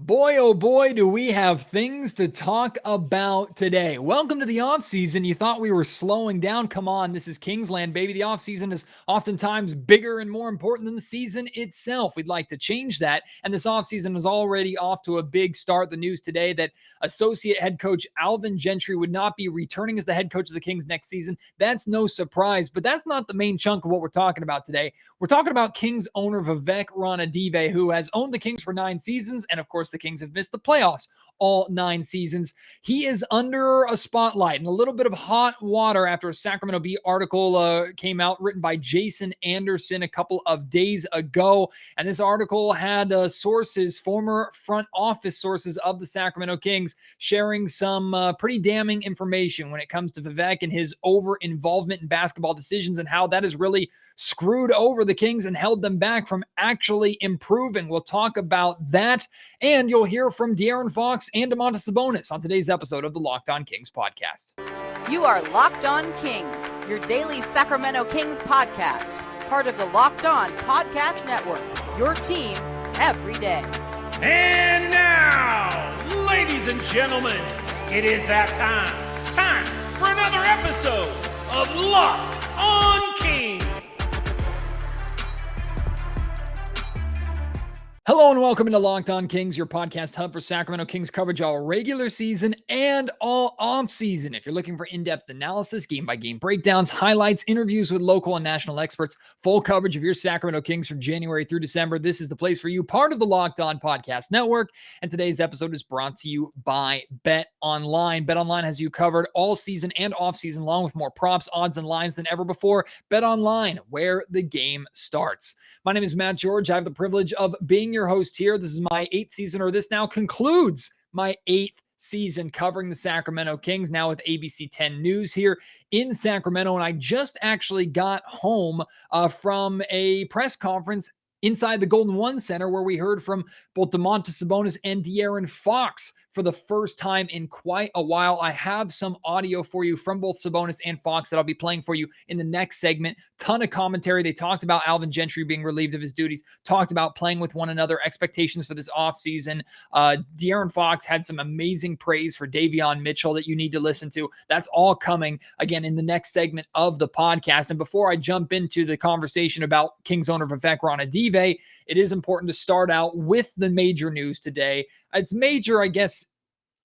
Boy, oh boy, do we have things to talk about today. Welcome to the offseason. You thought we were slowing down. Come on, this is Kingsland, baby. The offseason is oftentimes bigger and more important than the season itself. We'd like to change that. And this offseason is already off to a big start. The news today that associate head coach Alvin Gentry would not be returning as the head coach of the Kings next season. That's no surprise, but that's not the main chunk of what we're talking about today. We're talking about Kings owner Vivek Ranadive, who has owned the Kings for 9 seasons, and of course, the Kings have missed the playoffs all 9 seasons. He is under a spotlight and a little bit of hot water after a Sacramento Bee article came out written by Jason Anderson a couple of days ago. And this article had sources, former front office sources of the Sacramento Kings, sharing some pretty damning information when it comes to Vivek and his over-involvement in basketball decisions and how that has really screwed over the Kings and held them back from actually improving. We'll talk about that, and you'll hear from De'Aaron Fox and Domantas Sabonis on today's episode of the Locked On Kings podcast. You are Locked On Kings, your daily Sacramento Kings podcast, part of the Locked On Podcast Network, your team every day. And now, ladies and gentlemen, it is that time for another episode of Locked On Kings. Hello and welcome into Locked On Kings, your podcast hub for Sacramento Kings coverage all regular season and all off season. If you're looking for in-depth analysis, game-by-game breakdowns, highlights, interviews with local and national experts, full coverage of your Sacramento Kings from January through December, this is the place for you, part of the Locked On Podcast Network. And today's episode is brought to you by Bet Online. Bet Online has you covered all season and off season long with more props, odds, and lines than ever before. Bet Online, where the game starts. My name is Matt George. I have the privilege of being your host here. This is my 8th season, or this now concludes my 8th season covering the Sacramento Kings, now with ABC 10 News here in Sacramento. And I just actually got home from a press conference inside the Golden One Center where we heard from both Domantas Sabonis and De'Aaron Fox for the first time in quite a while. I have some audio for you from both Sabonis and Fox that I'll be playing for you in the next segment. Ton of commentary. They talked about Alvin Gentry being relieved of his duties, talked about playing with one another, expectations for this offseason. De'Aaron Fox had some amazing praise for Davion Mitchell that you need to listen to. That's all coming, again, in the next segment of the podcast. And before I jump into the conversation about Kings owner Vivek Ranadive, it is important to start out with the major news today. It's major, I guess,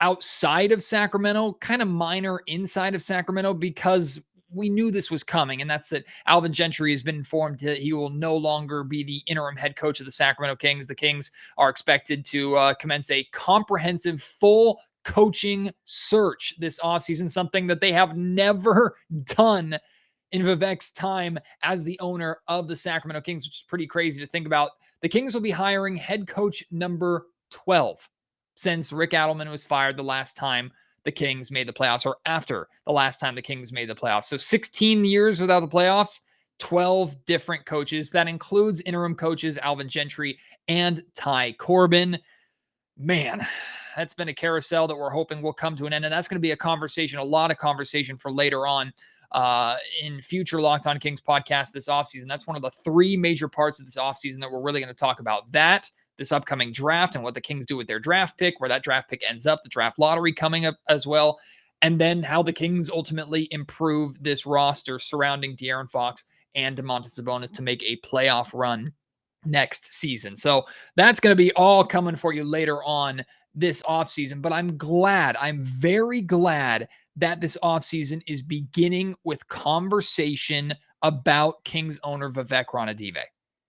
outside of Sacramento, kind of minor inside of Sacramento, because we knew this was coming, and that's that Alvin Gentry has been informed that he will no longer be the interim head coach of the Sacramento Kings. The Kings are expected to commence a comprehensive, full coaching search this offseason, something that they have never done in Vivek's time as the owner of the Sacramento Kings, which is pretty crazy to think about. The Kings will be hiring head coach number 12 since Rick Adelman was fired the last time the Kings made the playoffs, or after the last time the Kings made the playoffs. So 16 years without the playoffs, 12 different coaches. That includes interim coaches Alvin Gentry and Ty Corbin. Man, that's been a carousel that we're hoping will come to an end. And that's going to be a conversation, a lot of conversation for later on in future Locked On Kings podcast this offseason. That's one of the 3 major parts of this offseason that we're really going to talk about. That, this upcoming draft and what the Kings do with their draft pick, where that draft pick ends up, the draft lottery coming up as well, and then how the Kings ultimately improve this roster surrounding De'Aaron Fox and Domantas Sabonis to make a playoff run next season. So that's going to be all coming for you later on this offseason. But I'm very glad that this offseason is beginning with conversation about Kings owner Vivek Ranadive,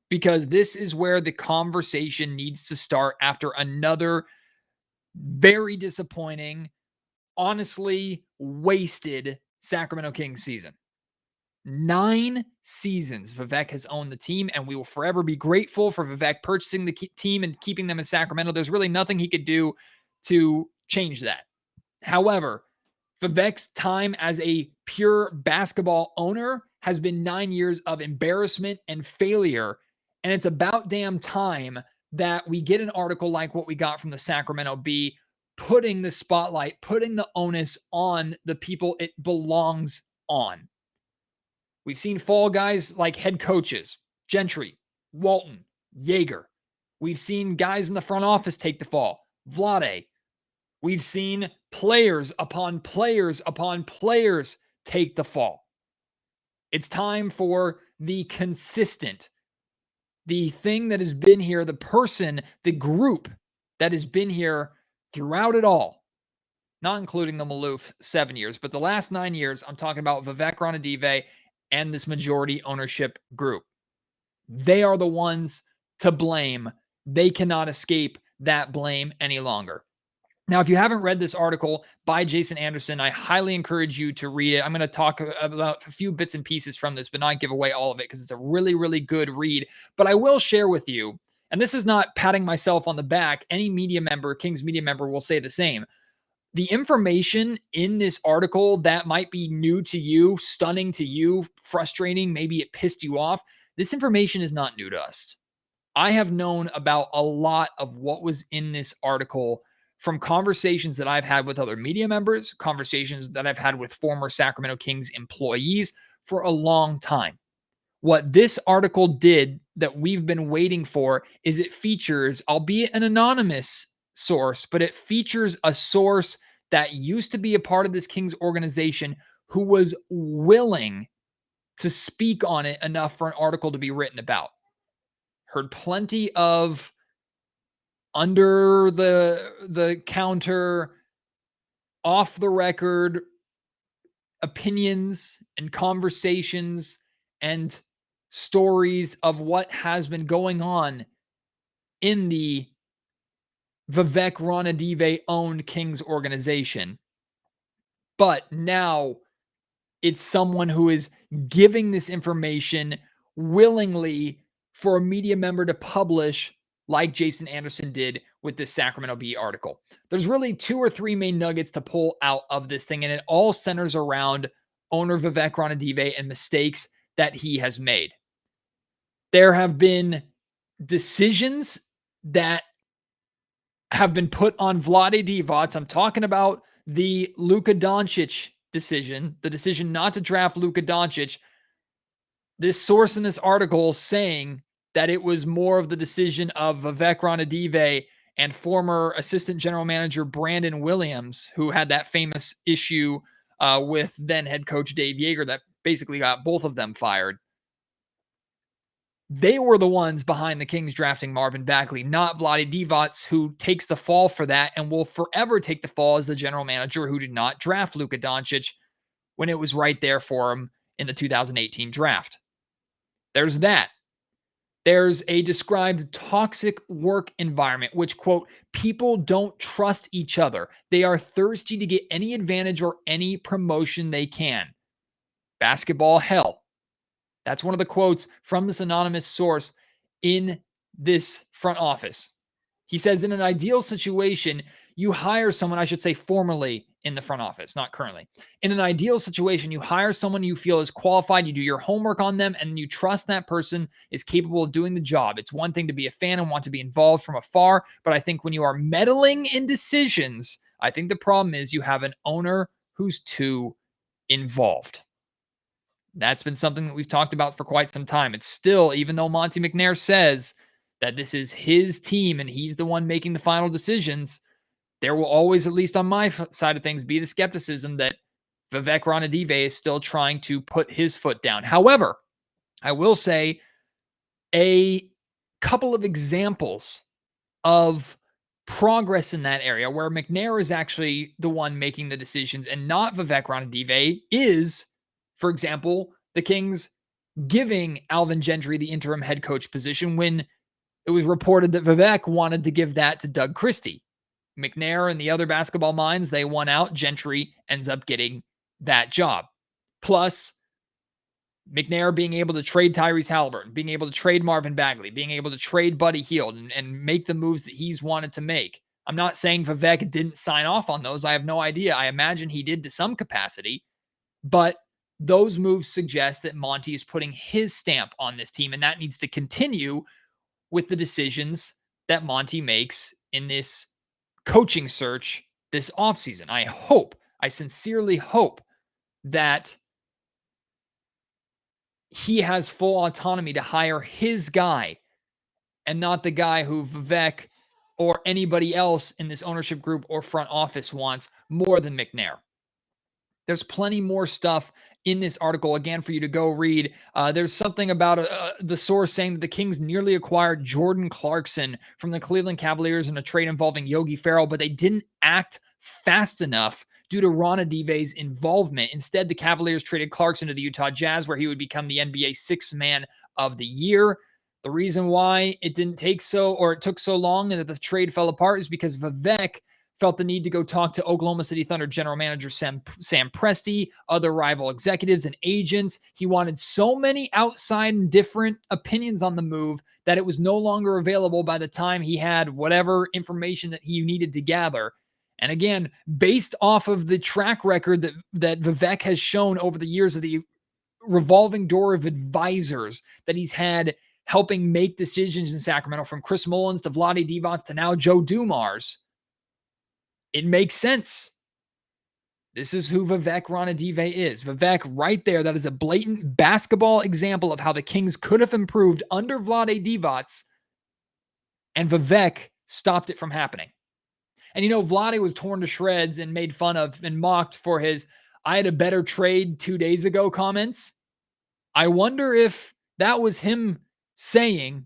because this is where the conversation needs to start after another very disappointing, honestly wasted Sacramento Kings season. 9 seasons Vivek has owned the team, and we will forever be grateful for Vivek purchasing the team and keeping them in Sacramento. There's really nothing he could do to change that. However, Vivek's time as a pure basketball owner has been 9 years of embarrassment and failure. And it's about damn time that we get an article like what we got from the Sacramento Bee, putting the spotlight, putting the onus on the people it belongs on. We've seen fall guys like head coaches, Gentry, Walton, Yeager. We've seen guys in the front office take the fall, Vlade. We've seen players upon players upon players take the fall. It's time for the consistent, the thing that has been here, the person, the group that has been here throughout it all, not including the Maloof 7 years, but the last 9 years, I'm talking about Vivek Ranadive and this majority ownership group. They are the ones to blame. They cannot escape that blame any longer. Now, if you haven't read this article by Jason Anderson, I highly encourage you to read it. I'm going to talk about a few bits and pieces from this, but not give away all of it because it's a really, really good read. But I will share with you, and this is not patting myself on the back. Any media member, Kings media member, will say the same. The information in this article that might be new to you, stunning to you, frustrating, maybe it pissed you off. This information is not new to us. I have known about a lot of what was in this article from conversations that I've had with other media members, conversations that I've had with former Sacramento Kings employees for a long time. What this article did that we've been waiting for is it features, albeit an anonymous source, but it features a source that used to be a part of this Kings organization who was willing to speak on it enough for an article to be written about. Heard plenty of under the counter, off the record opinions and conversations and stories of what has been going on in the Vivek Ranadive owned Kings organization. But now it's someone who is giving this information willingly for a media member to publish, like Jason Anderson did with this Sacramento Bee article. There's really 2 or 3 main nuggets to pull out of this thing, and it all centers around owner Vivek Ranadive and mistakes that he has made. There have been decisions that have been put on Vlade Divac. I'm talking about the Luka Doncic decision, the decision not to draft Luka Doncic. This source in this article saying that it was more of the decision of Vivek Ranadive and former assistant general manager Brandon Williams, who had that famous issue with then head coach Dave Yeager that basically got both of them fired. They were the ones behind the Kings drafting Marvin Bagley, not Vlade Divac, who takes the fall for that and will forever take the fall as the general manager who did not draft Luka Doncic when it was right there for him in the 2018 draft. There's that. There's a described toxic work environment, which, quote, people don't trust each other. They are thirsty to get any advantage or any promotion they can. Basketball hell. That's one of the quotes from this anonymous source in this front office. He says, in an ideal situation, you hire someone, I should say formerly in the front office, not currently. In an ideal situation, you hire someone you feel is qualified, you do your homework on them, and you trust that person is capable of doing the job. It's one thing to be a fan and want to be involved from afar, but I think when you are meddling in decisions, I think the problem is you have an owner who's too involved. That's been something that we've talked about for quite some time. It's still, even though Monte McNair says that this is his team and he's the one making the final decisions, there will always, at least on my side of things, be the skepticism that Vivek Ranadive is still trying to put his foot down. However, I will say a couple of examples of progress in that area where McNair is actually the one making the decisions and not Vivek Ranadive is, for example, the Kings giving Alvin Gentry the interim head coach position when it was reported that Vivek wanted to give that to Doug Christie. McNair and the other basketball minds, they won out. Gentry ends up getting that job. Plus, McNair being able to trade Tyrese Halliburton, being able to trade Marvin Bagley, being able to trade Buddy Hield and make the moves that he's wanted to make. I'm not saying Vivek didn't sign off on those. I have no idea. I imagine he did to some capacity, but those moves suggest that Monty is putting his stamp on this team, and that needs to continue with the decisions that Monty makes in this coaching search this offseason. I sincerely hope that he has full autonomy to hire his guy and not the guy who Vivek or anybody else in this ownership group or front office wants more than McNair. There's plenty more stuff in this article, again, for you to go read. There's something about the source saying that the Kings nearly acquired Jordan Clarkson from the Cleveland Cavaliers in a trade involving Yogi Ferrell, but they didn't act fast enough due to Ranadive's involvement. Instead, the Cavaliers traded Clarkson to the Utah Jazz, where he would become the NBA Sixth Man of the Year. The reason why it took so long and that the trade fell apart is because Vivek felt the need to go talk to Oklahoma City Thunder general manager Sam Presti, other rival executives and agents. He wanted so many outside and different opinions on the move that it was no longer available by the time he had whatever information that he needed to gather. And again, based off of the track record that Vivek has shown over the years of the revolving door of advisors that he's had helping make decisions in Sacramento, from Chris Mullins to Vlade Divac to now Joe Dumars, it makes sense. This is who Vivek Ranadive is. Vivek, right there, that is a blatant basketball example of how the Kings could have improved under Vlade Divac, and Vivek stopped it from happening. And Vlade was torn to shreds and made fun of and mocked for his "I had a better trade 2 days ago" comments. I wonder if that was him saying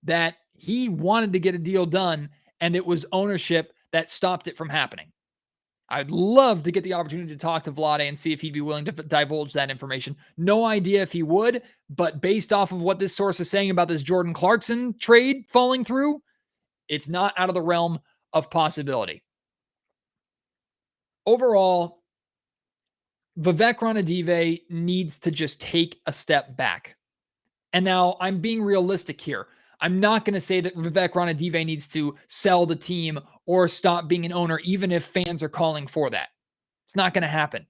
that he wanted to get a deal done and it was ownership that stopped it from happening. I'd love to get the opportunity to talk to Vlade and see if he'd be willing to divulge that information. No idea if he would, but based off of what this source is saying about this Jordan Clarkson trade falling through, it's not out of the realm of possibility. Overall, Vivek Ranadive needs to just take a step back. And now I'm being realistic here. I'm not going to say that Vivek Ranadive needs to sell the team or stop being an owner, even if fans are calling for that. It's not going to happen.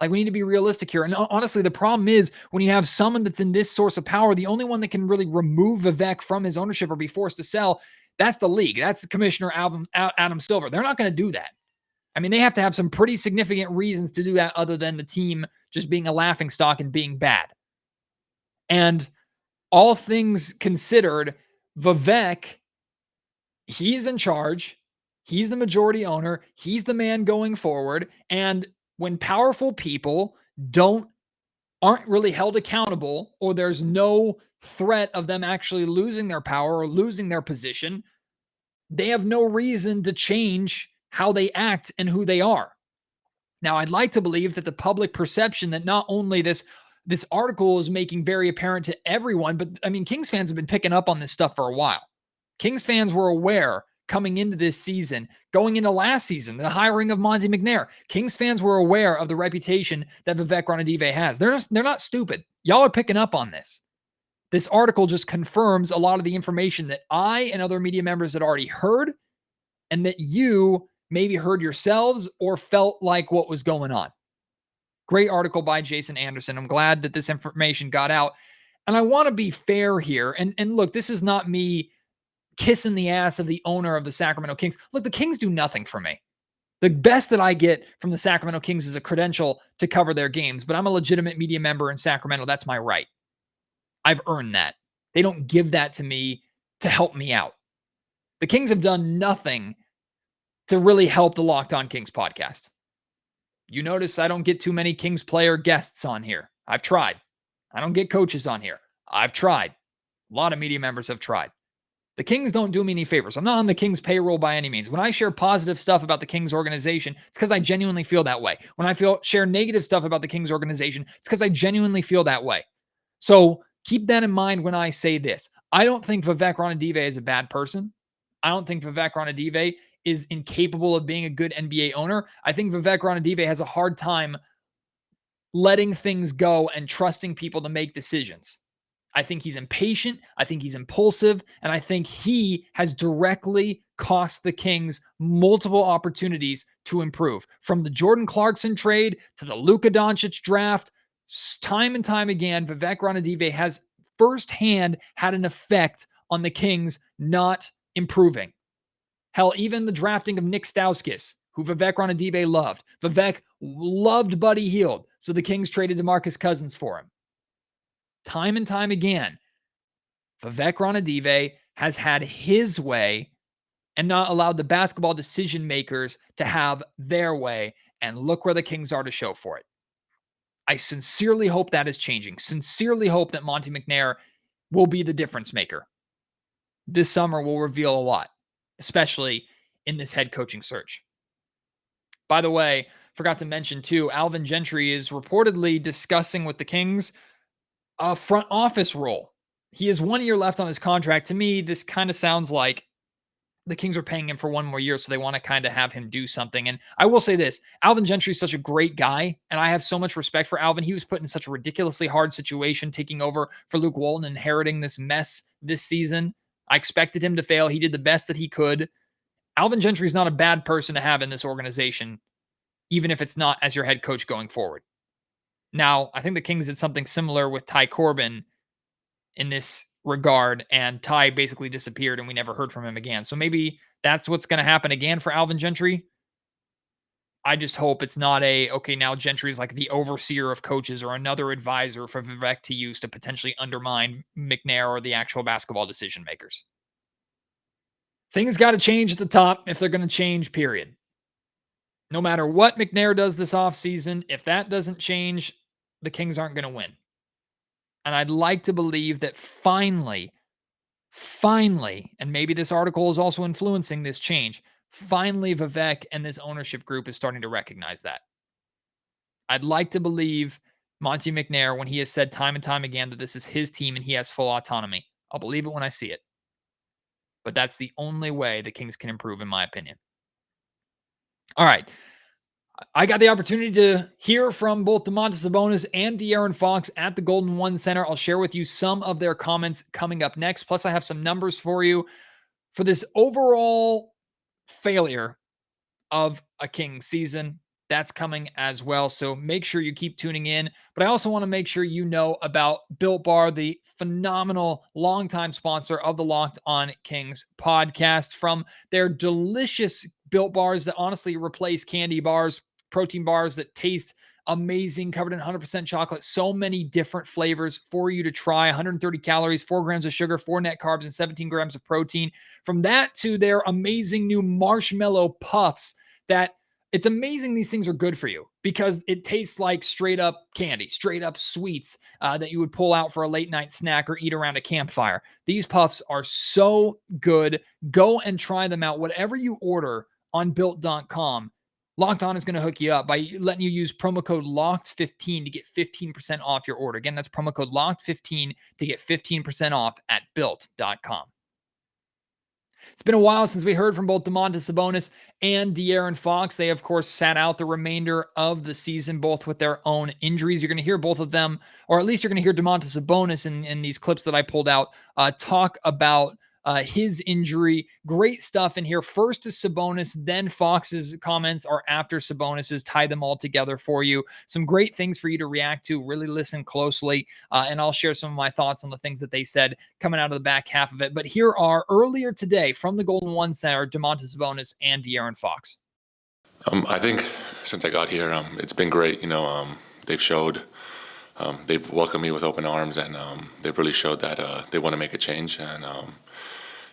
Like, we need to be realistic here. And honestly, the problem is when you have someone that's in this source of power, the only one that can really remove Vivek from his ownership or be forced to sell, that's the league. That's Commissioner Adam Silver. They're not going to do that. I mean, they have to have some pretty significant reasons to do that other than the team just being a laughingstock and being bad. And all things considered, Vivek, he's in charge. He's the majority owner. He's the man going forward. And when powerful people aren't really held accountable, or there's no threat of them actually losing their power or losing their position, they have no reason to change how they act and who they are. Now, I'd like to believe that the public perception that not only this article is making very apparent to everyone, but I mean, Kings fans have been picking up on this stuff for a while. Kings fans were aware coming into this season, going into last season, the hiring of Monty McNair. Kings fans were aware of the reputation that Vivek Ranadive has. They're not stupid. Y'all are picking up on this. This article just confirms a lot of the information that I and other media members had already heard, and that you maybe heard yourselves or felt like what was going on. Great article by Jason Anderson. I'm glad that this information got out. And I want to be fair here. And look, this is not me kissing the ass of the owner of the Sacramento Kings. Look, the Kings do nothing for me. The best that I get from the Sacramento Kings is a credential to cover their games, but I'm a legitimate media member in Sacramento. That's my right. I've earned that. They don't give that to me to help me out. The Kings have done nothing to really help the Locked On Kings podcast. You notice I don't get too many Kings player guests on here. I've tried. I don't get coaches on here. I've tried. A lot of media members have tried. The Kings don't do me any favors. I'm not on the Kings payroll by any means. When I share positive stuff about the Kings organization, it's because I genuinely feel that way. When I share negative stuff about the Kings organization, it's because I genuinely feel that way. So keep that in mind when I say this. I don't think Vivek Ranadive is a bad person. I don't think Vivek Ranadive is incapable of being a good NBA owner. I think Vivek Ranadive has a hard time letting things go and trusting people to make decisions. I think he's impatient. I think he's impulsive. And I think he has directly cost the Kings multiple opportunities to improve. From the Jordan Clarkson trade to the Luka Doncic draft, time and time again, Vivek Ranadive has firsthand had an effect on the Kings not improving. Hell, even the drafting of Nick Stauskas, who Vivek Ranadive loved. Vivek loved Buddy Hield, so the Kings traded DeMarcus Cousins for him. Time and time again, Vivek Ranadive has had his way, and not allowed the basketball decision makers to have their way. And look where the Kings are to show for it. I sincerely hope that is changing. Sincerely hope that Monte McNair will be the difference maker. This summer will reveal a lot, especially in this head coaching search. By the way, forgot to mention too, Alvin Gentry is reportedly discussing with the Kings a front office role. He has 1 year left on his contract. To me, this kind of sounds like the Kings are paying him for 1 more year, so they want to kind of have him do something. And I will say this, Alvin Gentry is such a great guy, and I have so much respect for Alvin. He was put in such a ridiculously hard situation, taking over for Luke Walton, inheriting this mess this season. I expected him to fail. He did the best that he could. Alvin Gentry is not a bad person to have in this organization, even if it's not as your head coach going forward. Now, I think the Kings did something similar with Ty Corbin in this regard, and Ty basically disappeared and we never heard from him again. So maybe that's what's going to happen again for Alvin Gentry. I just hope it's not okay, now Gentry's like the overseer of coaches or another advisor for Vivek to use to potentially undermine McNair or the actual basketball decision makers. Things got to change at the top if they're going to change, period. No matter what McNair does this offseason, if that doesn't change, the Kings aren't going to win. And I'd like to believe that finally, and maybe this article is also influencing this change, finally Vivek and this ownership group is starting to recognize that. I'd like to believe Monte McNair, when he has said time and time again that this is his team and he has full autonomy. I'll believe it when I see it. But that's the only way the Kings can improve, in my opinion. All right. I got the opportunity to hear from both Domantas Sabonis and De'Aaron Fox at the Golden One Center. I'll share with you some of their comments coming up next. Plus, I have some numbers for you for this overall failure of a Kings season. That's coming as well. So make sure you keep tuning in. But I also want to make sure you know about Built Bar, the phenomenal longtime sponsor of the Locked On Kings podcast. From their delicious Built Bars that honestly replace candy bars, protein bars that taste amazing, covered in 100% chocolate. So many different flavors for you to try. 130 calories, 4 grams of sugar, 4 net carbs, and 17 grams of protein. From that to their amazing new marshmallow puffs that it's amazing these things are good for you because it tastes like straight up candy, straight up sweets that you would pull out for a late night snack or eat around a campfire. These puffs are so good. Go and try them out. Whatever you order on built.com, Locked On is going to hook you up by letting you use promo code LOCKED15 to get 15% off your order. Again, that's promo code LOCKED15 to get 15% off at built.com. It's been a while since we heard from both Domantas Sabonis and De'Aaron Fox. They, of course, sat out the remainder of the season, both with their own injuries. You're going to hear both of them, or at least you're going to hear Domantas Sabonis in these clips that I pulled out, talk about his injury. Great stuff in here. First is Sabonis, then Fox's comments are after Sabonis's. Tie them all together for you. Some great things for you to react to. Really listen closely, and I'll share some of my thoughts on the things that they said coming out of the back half of it. But here are earlier today from the Golden One Center, Domantas Sabonis and De'Aaron Fox. I think since I got here, it's been great. They've showed. They've welcomed me with open arms, and they've really showed that they want to make a change. And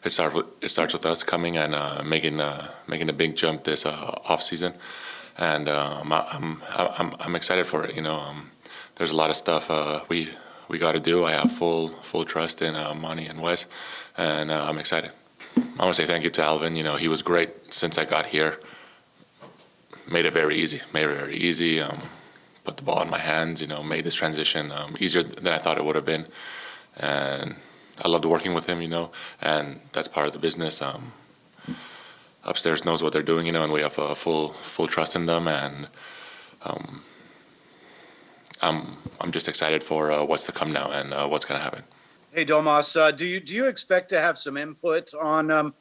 it starts with us coming and making a big jump this off season, and I'm excited for it. There's a lot of stuff we got to do. I have full trust in Monty and Wes, and I'm excited. I want to say thank you to Alvin. He was great since I got here. Made it very easy. Put the ball in my hands. Made this transition easier than I thought it would have been, and I loved working with him, and that's part of the business. Upstairs knows what they're doing, and we have full trust in them, and I'm just excited for what's to come now and what's going to happen. Hey, Domas, do you expect to have some input on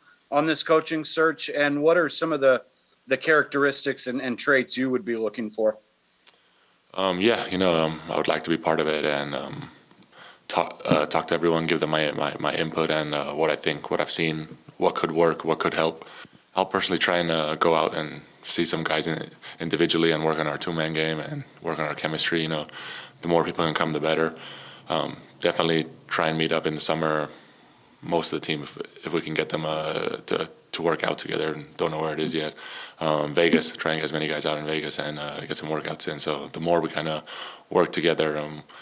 this coaching search, and what are some of the characteristics and traits you would be looking for? I would like to be part of it and talk to everyone, give them my input and what I think, what I've seen, what could work, what could help. I'll personally try and go out and see some guys individually and work on our two-man game and work on our chemistry. The more people can come, the better. Definitely try and meet up in the summer, most of the team, if we can get them to to work out together, and don't know where it is yet. Vegas, try and get as many guys out in Vegas and get some workouts in. So the more we kind of work together,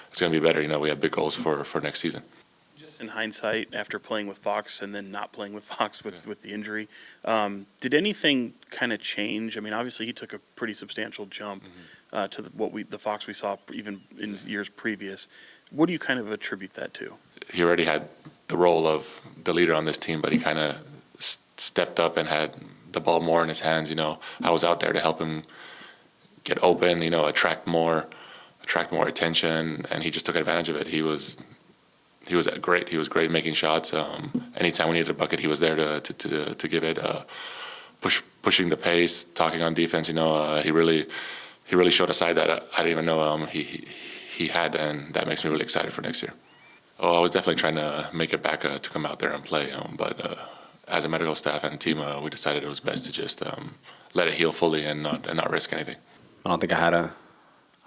it's going to be better. We have big goals for next season. Just in hindsight, after playing with Fox and then not playing with Fox with the injury, did anything kind of change? I mean, obviously he took a pretty substantial jump to the Fox we saw even in years previous. What do you kind of attribute that to? He already had the role of the leader on this team, but he kind of stepped up and had the ball more in his hands. I was out there to help him get open, attract more attention, and he just took advantage of it. He was great. He was great making shots. Anytime we needed a bucket, he was there to give it. Pushing the pace, talking on defense. He really showed a side that I didn't even know he had, and that makes me really excited for next year. I was definitely trying to make it back to come out there and play, but as a medical staff and team, we decided it was best to just let it heal fully and not risk anything. I don't think I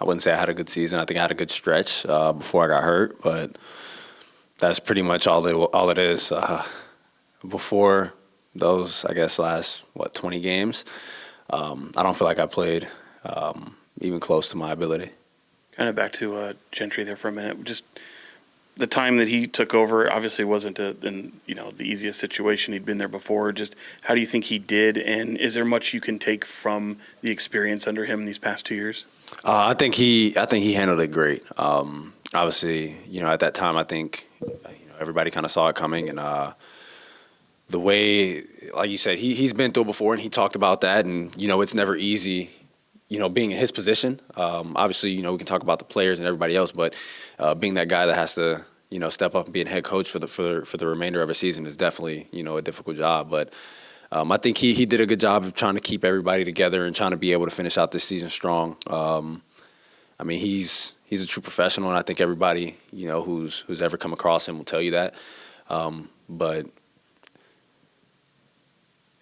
wouldn't say I had a good season. I think I had a good stretch before I got hurt, but that's pretty much all it is. Before those, I guess, last 20 games, I don't feel like I played even close to my ability. Kind of back to Gentry there for a minute. Just the time that he took over obviously wasn't the easiest situation. He'd been there before. Just how do you think he did, and is there much you can take from the experience under him these past 2 years? I think he handled it great. Obviously, at that time, I think everybody kind of saw it coming, and the way, like you said, he's been through it before, and he talked about that, and it's never easy. Being in his position, obviously, we can talk about the players and everybody else, but being that guy that has to, step up and be a head coach for the remainder of a season is definitely, a difficult job. But I think he did a good job of trying to keep everybody together and trying to be able to finish out this season strong. I mean, he's a true professional, and I think everybody, who's ever come across him will tell you that. But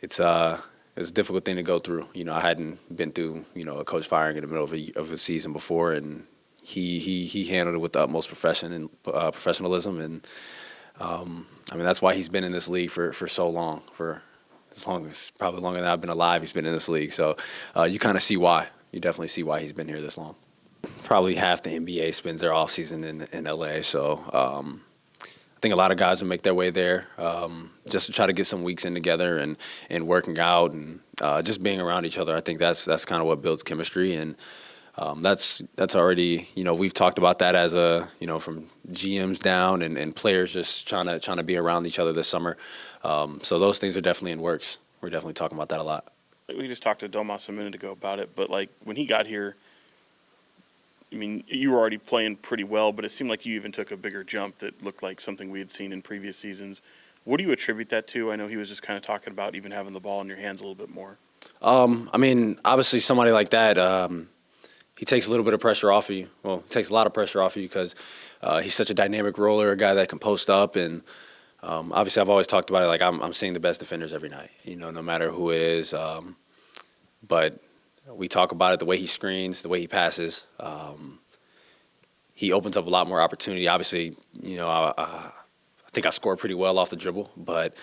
it's a difficult thing to go through. I hadn't been through, a coach firing in the middle of a season before, and he handled it with the utmost professionalism. And I mean, that's why he's been in this league for so long, for as long as probably longer than I've been alive. He's been in this league, so you kind of see why. You definitely see why he's been here this long. Probably half the NBA spends their off season in LA, so I think a lot of guys will make their way there just to try to get some weeks in together and working out and just being around each other. I think that's kind of what builds chemistry, and that's already, we've talked about that as from GMs down and players just trying to be around each other this summer. So those things are definitely in works. We're definitely talking about that a lot. We just talked to Domantas a minute ago about it, but when he got here, I mean, you were already playing pretty well, but it seemed like you even took a bigger jump that looked like something we had seen in previous seasons. What do you attribute that to? I know he was just kind of talking about even having the ball in your hands a little bit more. I mean, obviously somebody like that, he takes a little bit of pressure off of you. Well, he takes a lot of pressure off of you because he's such a dynamic roller, a guy that can post up. And obviously I've always talked about it like I'm seeing the best defenders every night, no matter who it is. But we talk about it, the way he screens, the way he passes. He opens up a lot more opportunity. Obviously, I think I scored pretty well off the dribble, but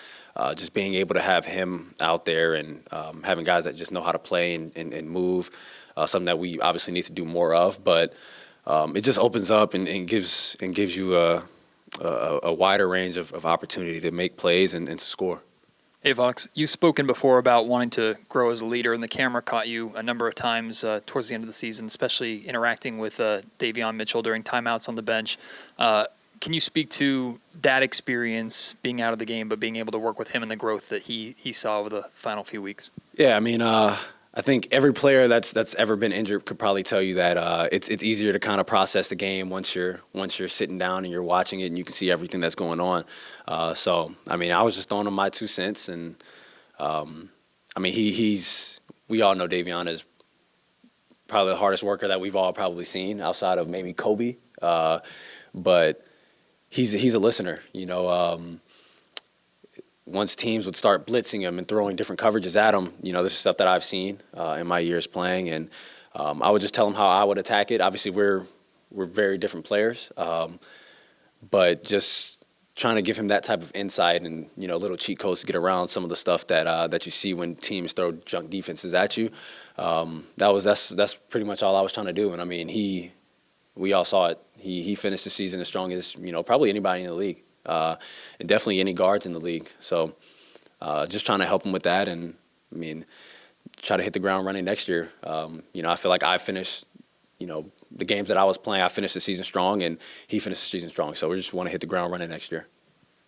just being able to have him out there and having guys that just know how to play and move, something that we obviously need to do more of. But it just opens up and gives you a wider range of opportunity to make plays and to score. Hey, Vox, you've spoken before about wanting to grow as a leader, and the camera caught you a number of times towards the end of the season, especially interacting with Davion Mitchell during timeouts on the bench. Can you speak to that experience, being out of the game, but being able to work with him and the growth that he saw over the final few weeks? Yeah, I mean, I think every player that's ever been injured could probably tell you that it's easier to kind of process the game once you're sitting down and you're watching it and you can see everything that's going on. So I mean, I was just throwing him my 2 cents, and I mean, we all know Davion is probably the hardest worker that we've all probably seen outside of maybe Kobe, but he's a listener, Once teams would start blitzing him and throwing different coverages at him, this is stuff that I've seen in my years playing, and I would just tell him how I would attack it. Obviously, we're very different players, but just trying to give him that type of insight and, little cheat codes to get around some of the stuff that you see when teams throw junk defenses at you. That's pretty much all I was trying to do. And I mean, we all saw it. He finished the season as strong as, probably anybody in the league, and definitely any guards in the league. So just trying to help him with that. And I mean, try to hit the ground running next year. I feel like I finished, the games that I was playing, I finished the season strong, and he finished the season strong. So we just want to hit the ground running next year.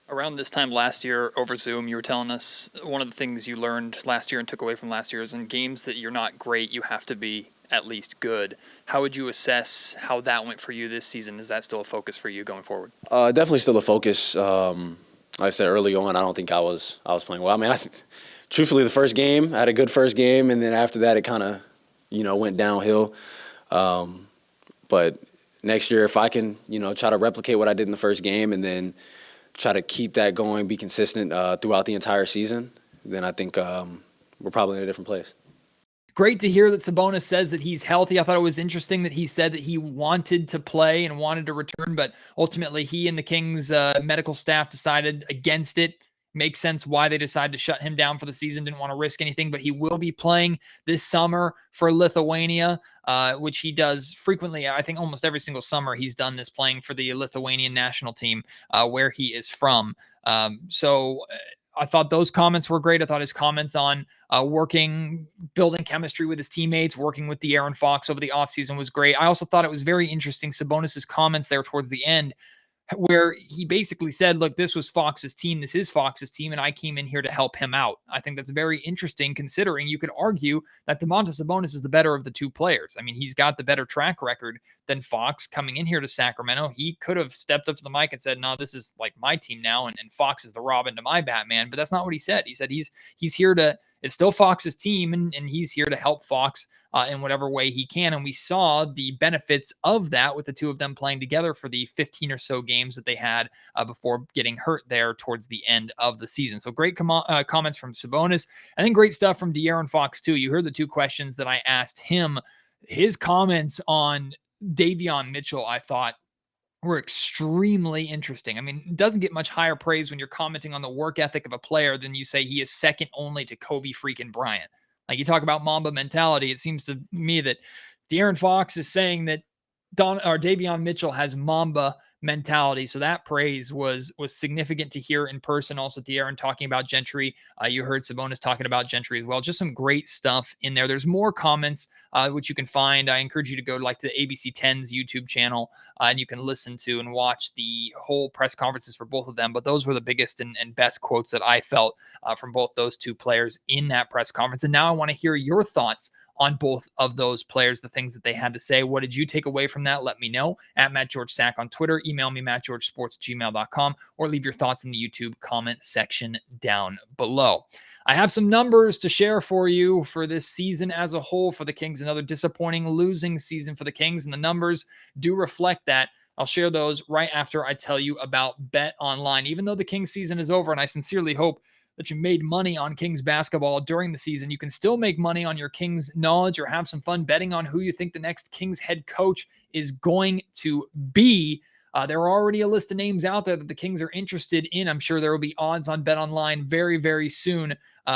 Around this time last year over Zoom, you were telling us one of the things you learned last year and took away from last year is in games that you're not great, you have to be at least good. How would you assess how that went for you this season? Is that still a focus for you going forward? Definitely still a focus. Like I said early on, I don't think I was playing well. I mean, truthfully, the first game, I had a good first game, and then after that, it kind of, went downhill. But next year, if I can, try to replicate what I did in the first game and then try to keep that going, be consistent throughout the entire season, then I think we're probably in a different place. Great to hear that Sabonis says that he's healthy. I thought it was interesting that he said that he wanted to play and wanted to return, but ultimately he and the Kings medical staff decided against it. Makes sense why they decided to shut him down for the season. Didn't want to risk anything, but he will be playing this summer for Lithuania, which he does frequently. I think almost every single summer he's done this, playing for the Lithuanian national team where he is from. So I thought those comments were great. I thought his comments on building chemistry with his teammates, working with De'Aaron Fox over the offseason was great. I also thought it was very interesting, Sabonis' comments there towards the end, where he basically said, look, this was Fox's team. This is Fox's team, and I came in here to help him out. I think that's very interesting, considering you could argue that Domantas Sabonis is the better of the two players. I mean, he's got the better track record than Fox coming in here to Sacramento. He could have stepped up to the mic and said, no, this is like my team now, and Fox is the Robin to my Batman. But that's not what he said. He said he's here to, it's still Fox's team, and he's here to help Fox in whatever way he can. And we saw the benefits of that with the two of them playing together for the 15 or so games that they had before getting hurt there towards the end of the season. So great comments from Sabonis. I think great stuff from De'Aaron Fox too. You heard the two questions that I asked him. His comments on Davion Mitchell, I thought, were extremely interesting. I mean, it doesn't get much higher praise when you're commenting on the work ethic of a player than you say he is second only to Kobe freaking Bryant. Like, you talk about Mamba mentality. It seems to me that De'Aaron Fox is saying that Davion Mitchell has Mamba mentality. So that praise was significant to hear in person. Also, De'Aaron talking about Gentry. You heard Sabonis talking about Gentry as well. Just some great stuff in there. There's more comments which you can find. I encourage you to go to the ABC 10's YouTube channel, and you can listen to and watch the whole press conferences for both of them. But those were the biggest and best quotes that I felt from both those two players in that press conference. And now I want to hear your thoughts on both of those players, the things that they had to say. What did you take away from that? Let me know at MattGeorgeSack on Twitter. Email me, mattgeorgesports@gmail.com, or leave your thoughts in the YouTube comment section down below. I have some numbers to share for you for this season as a whole for the Kings. Another disappointing losing season for the Kings, and the numbers do reflect that. I'll share those right after I tell you about Bet Online. Even though the Kings season is over, and I sincerely hope that you made money on Kings basketball during the season, you can still make money on your Kings knowledge or have some fun betting on who you think the next Kings head coach is going to be. There are already a list of names out there that the Kings are interested in. I'm sure there will be odds on Bet Online very, very soon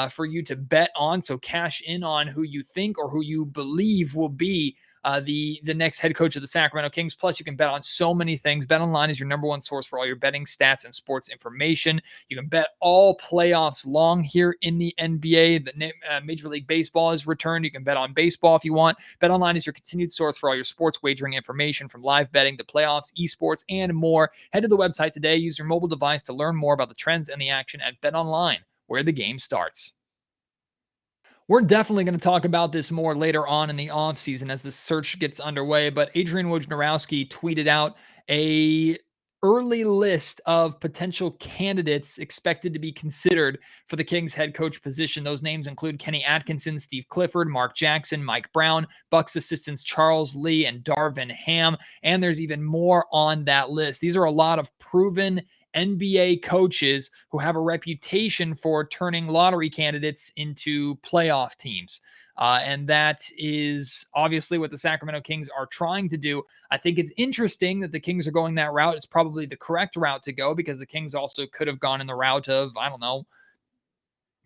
for you to bet on. So cash in on who you think or who you believe will be the next head coach of the Sacramento Kings. Plus, you can bet on so many things. Bet Online is your number one source for all your betting stats and sports information. You can bet all playoffs long here in the NBA. The Major League Baseball is returned. You can bet on baseball if you want. Bet Online is your continued source for all your sports wagering information, from live betting to playoffs, esports, and more. Head to the website today. Use your mobile device to learn more about the trends and the action at Bet Online, where the game starts. We're definitely going to talk about this more later on in the offseason as the search gets underway, but Adrian Wojnarowski tweeted out a early list of potential candidates expected to be considered for the Kings head coach position. Those names include Kenny Atkinson, Steve Clifford, Mark Jackson, Mike Brown, Bucks assistants Charles Lee, and Darvin Ham, and there's even more on that list. These are a lot of proven NBA coaches who have a reputation for turning lottery candidates into playoff teams. And that is obviously what the Sacramento Kings are trying to do. I think it's interesting that the Kings are going that route. It's probably the correct route to go because the Kings also could have gone in the route of, I don't know,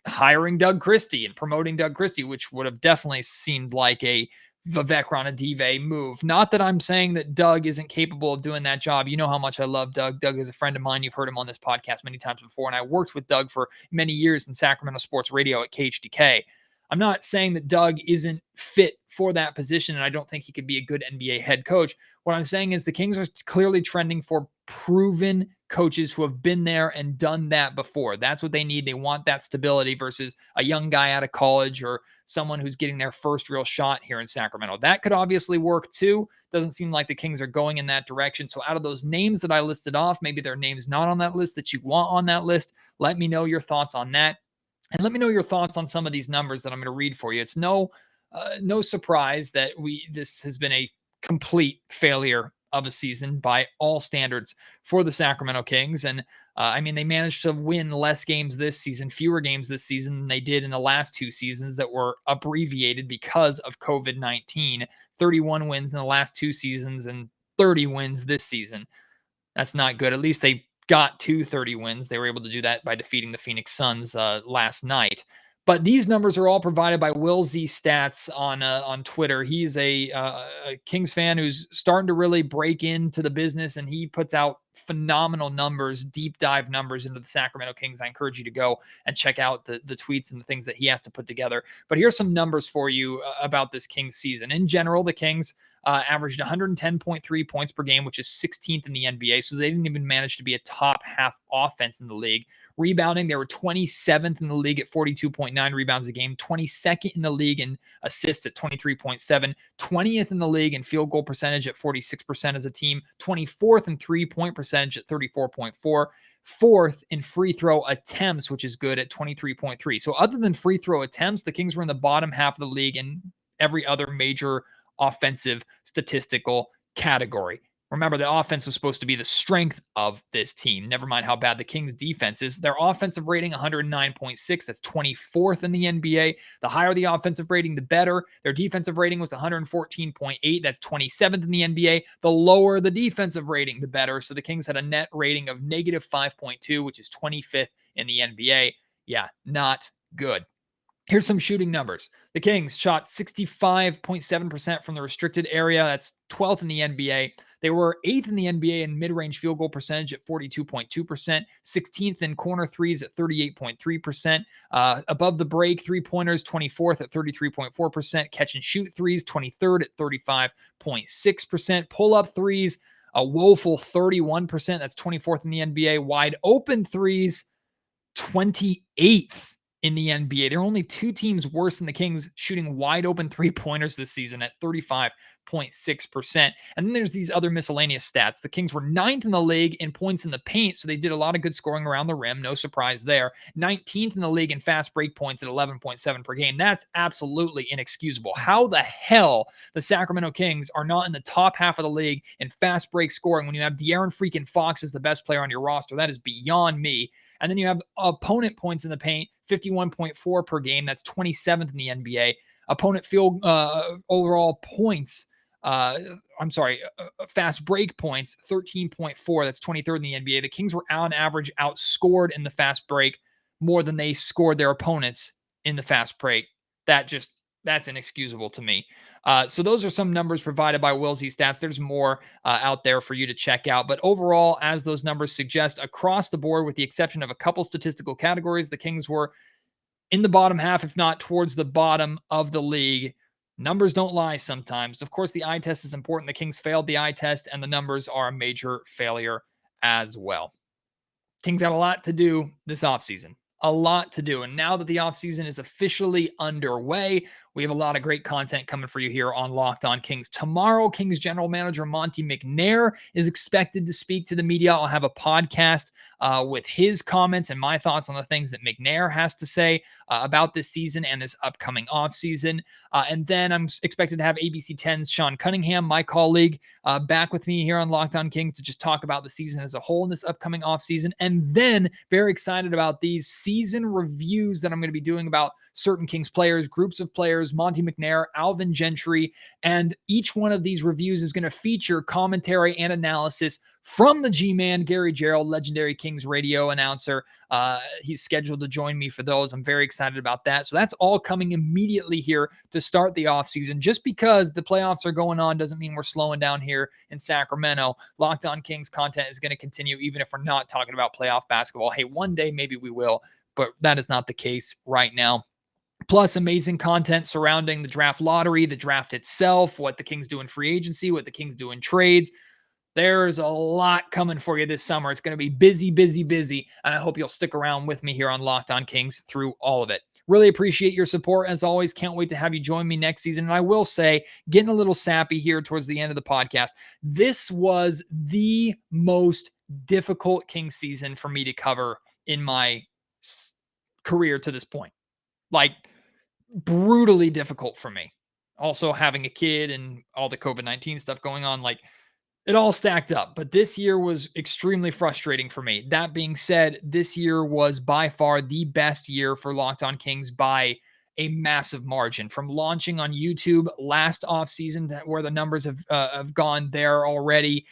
hiring Doug Christie and promoting Doug Christie, which would have definitely seemed like a Vivek Ranadive move. Not that I'm saying that Doug isn't capable of doing that job. You know how much I love Doug. Doug is a friend of mine. You've heard him on this podcast many times before, and I worked with Doug for many years in Sacramento sports radio at KHDK. I'm not saying that Doug isn't fit for that position, and I don't think he could be a good NBA head coach. What I'm saying is the Kings are clearly trending for proven coaches who have been there and done that before. That's what they need. They want that stability versus a young guy out of college or someone who's getting their first real shot here in Sacramento. That could obviously work too. Doesn't seem like the Kings are going in that direction. So out of those names that I listed off, maybe there are names not on that list that you want on that list. Let me know your thoughts on that. And let me know your thoughts on some of these numbers that I'm going to read for you. It's no surprise that this has been a complete failure of a season by all standards for the Sacramento Kings. And I mean, they managed to win less games this season, fewer games this season than they did in the last two seasons that were abbreviated because of COVID-19. 31 wins in the last two seasons and 30 wins this season. That's not good. At least they got to 30 wins. They were able to do that by defeating the Phoenix Suns last night. But these numbers are all provided by Will Z Stats on Twitter. He's a Kings fan who's starting to really break into the business, and he puts out phenomenal numbers, deep dive numbers into the Sacramento Kings. I encourage you to go and check out the tweets and the things that he has to put together. But here's some numbers for you about this Kings season. In general, the Kings averaged 110.3 points per game, which is 16th in the NBA. So they didn't even manage to be a top half offense in the league. Rebounding, they were 27th in the league at 42.9 rebounds a game, 22nd in the league in assists at 23.7, 20th in the league in field goal percentage at 46% as a team, 24th in three-point percentage at 34.4, fourth in free throw attempts, which is good at 23.3. So other than free throw attempts, the Kings were in the bottom half of the league in every other major offensive statistical category. Remember, the offense was supposed to be the strength of this team. Never mind how bad the Kings' defense is. Their offensive rating, 109.6. That's 24th in the NBA. The higher the offensive rating, the better. Their defensive rating was 114.8. That's 27th in the NBA. The lower the defensive rating, the better. So the Kings had a net rating of negative 5.2, which is 25th in the NBA. Yeah, not good. Here's some shooting numbers. The Kings shot 65.7% from the restricted area. That's 12th in the NBA. They were 8th in the NBA in mid-range field goal percentage at 42.2%, 16th in corner threes at 38.3%, above the break three-pointers 24th at 33.4%, catch and shoot threes 23rd at 35.6%, pull-up threes a woeful 31%. That's 24th in the NBA. Wide open threes 28th in the NBA. There are only two teams worse than the Kings shooting wide open three-pointers this season at 35.6%. And then there's these other miscellaneous stats. The Kings were 9th in the league in points in the paint, so they did a lot of good scoring around the rim. No surprise there. 19th in the league in fast break points at 11.7 per game. That's absolutely inexcusable. How the hell the Sacramento Kings are not in the top half of the league in fast break scoring when you have De'Aaron freaking Fox as the best player on your roster? That is beyond me. And then you have opponent points in the paint, 51.4 per game. That's 27th in the NBA. Opponent field overall points, fast break points, 13.4. That's 23rd in the NBA. The Kings were on average outscored in the fast break more than they scored their opponents in the fast break. That's inexcusable to me. So those are some numbers provided by Will Z Stats. There's more out there for you to check out. But overall, as those numbers suggest, across the board, with the exception of a couple statistical categories, the Kings were in the bottom half, if not towards the bottom of the league. Numbers don't lie sometimes. Of course, the eye test is important. The Kings failed the eye test, and the numbers are a major failure as well. Kings got a lot to do this offseason. A lot to do. And now that the offseason is officially underway, we have a lot of great content coming for you here on Locked On Kings. Tomorrow, Kings general manager Monte McNair is expected to speak to the media. I'll have a podcast with his comments and my thoughts on the things that McNair has to say about this season and this upcoming offseason. And then I'm expected to have ABC 10's Sean Cunningham, my colleague, back with me here on Locked On Kings to just talk about the season as a whole in this upcoming offseason. And then very excited about these season reviews that I'm going to be doing about certain Kings players, groups of players, Monty McNair, Alvin, Gentry, and each one of these reviews is going to feature commentary and analysis from the G-Man, Gary Gerald, legendary Kings radio announcer. He's scheduled to join me for those. I'm very excited about that. So that's all coming immediately here to start the offseason. Just because the playoffs are going on doesn't mean we're slowing down here in Sacramento. Locked On Kings content is going to continue even if we're not talking about playoff basketball. Hey, one day maybe we will, but that is not the case right now. Plus, amazing content surrounding the draft lottery, the draft itself, what the Kings do in free agency, what the Kings do in trades. There's a lot coming for you this summer. It's going to be busy, busy, busy. And I hope you'll stick around with me here on Locked On Kings through all of it. Really appreciate your support. As always, can't wait to have you join me next season. And I will say, getting a little sappy here towards the end of the podcast, this was the most difficult Kings season for me to cover in my career to this point. Like, brutally difficult for me. Also, having a kid and all the COVID-19 stuff going on, like, it all stacked up, but this year was extremely frustrating for me. That being said, this year was by far the best year for Locked On Kings by a massive margin. From launching on YouTube last offseason, where the numbers have gone there already,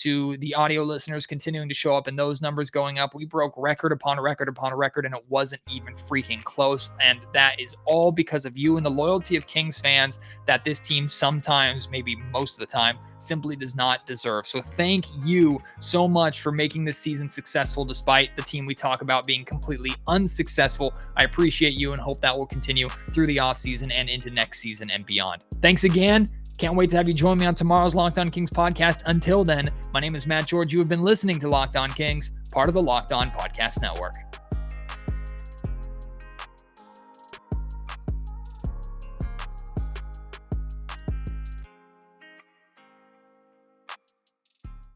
to the audio listeners continuing to show up and those numbers going up. We broke record upon record upon record, and it wasn't even freaking close. And that is all because of you and the loyalty of Kings fans that this team sometimes, maybe most of the time, simply does not deserve. So thank you so much for making this season successful despite the team we talk about being completely unsuccessful. I appreciate you and hope that will continue through the offseason and into next season and beyond. Thanks again. Can't wait to have you join me on tomorrow's Locked On Kings podcast. Until then, my name is Matt George. You have been listening to Locked On Kings, part of the Locked On Podcast Network.